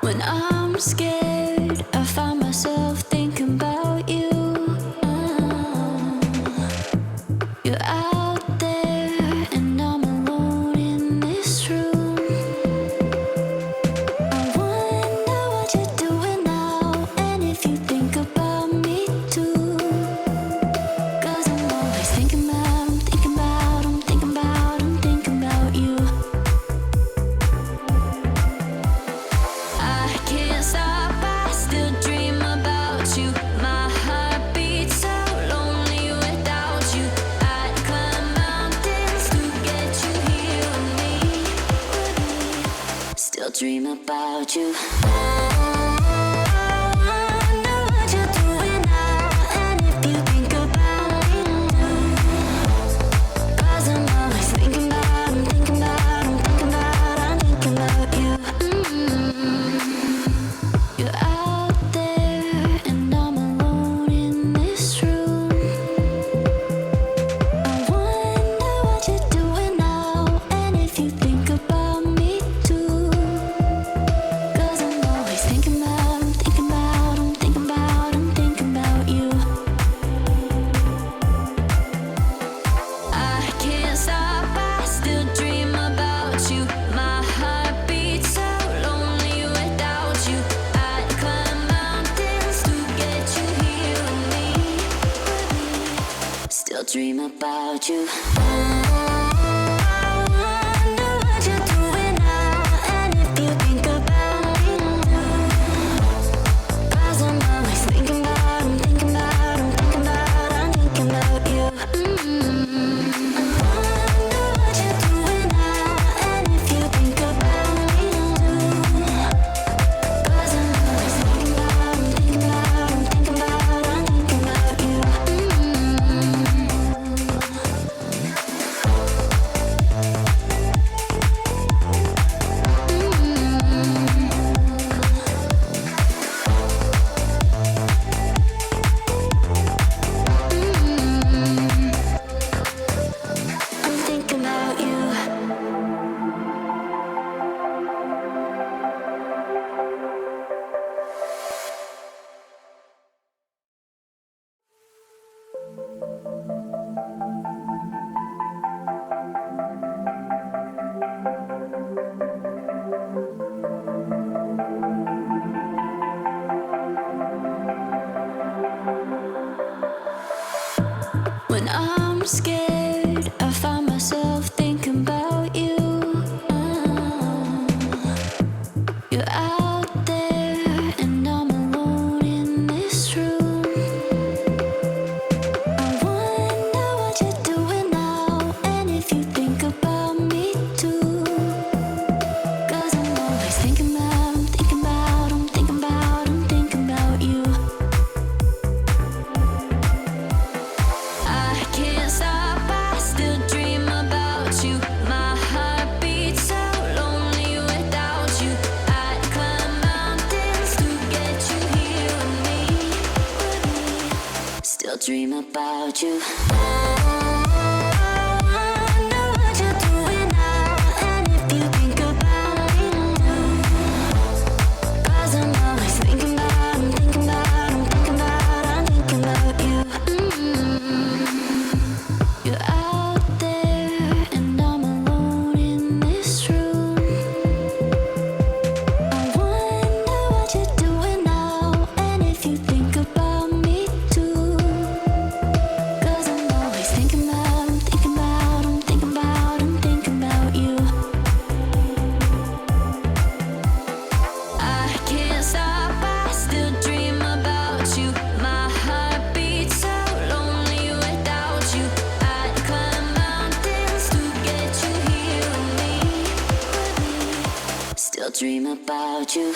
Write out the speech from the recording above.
When I'm scared, I find myself thinking about you. You're out there and I'm alone in this room. I wonder what you're doing now, and if you think about me too. 'Cause I'm always thinking about, I'm thinking about, I'm thinking about, I'm thinking about you. I can't stop, I still dream about you. My heart beats so lonely without you. I'd climb mountains to get you here with me. Still dream about you. I wonder what you're doing now, and if you think about me too. 'Cause I'm always thinking about, I'm thinking about, I'm thinking about, I'm thinking about you. You're out there and I'm alone in this room. I wonder what you're doing now, and if you think about me too. 'Cause I'm always thinking about, I'm thinking about, I'm thinking about, I'm thinking about you. I can't stop, I still dream about you. My heart beats so lonely without you. I'd climb mountains to get you here with me. Still dream about you. I wonder what you're doing now, and if you think about me too. 'Cause I'm always thinking about, I'm thinking about, I'm thinking about, I'm thinking about you. I wonder what you're doing now, and if you think about me too. 'Cause I'm always thinking about, I'm thinking about, I'm thinking about, I'm thinking about you. I'm thinking about you. When I'm scared, I find myself thinking about you. You're out there and I'm alone in this room. I wonder what you're doing now, and if you think about me too. 'Cause I'm always thinking about, I'm thinking about, I'm thinking about, I'm thinking about you. I can't stop, I still dream about you. My heart beats so lonely without you. I'd climb mountains to get you here with me. Still dream about you. I wonder what you're doing now, and if you think about me too. 'Cause I'm always thinking about, I'm thinking about, I'm thinking about, I'm thinking about you. You're out there and I'm alone in this room. I wonder what you're doing now, and if you think about me too. 'Cause I'm always thinking about, I'm thinking about, I'm thinking about, I'm thinking about you. I can't stop, I still dream about you. My heart beats so lonely without you. I'd climb mountains to get you here with me. Still dream about you.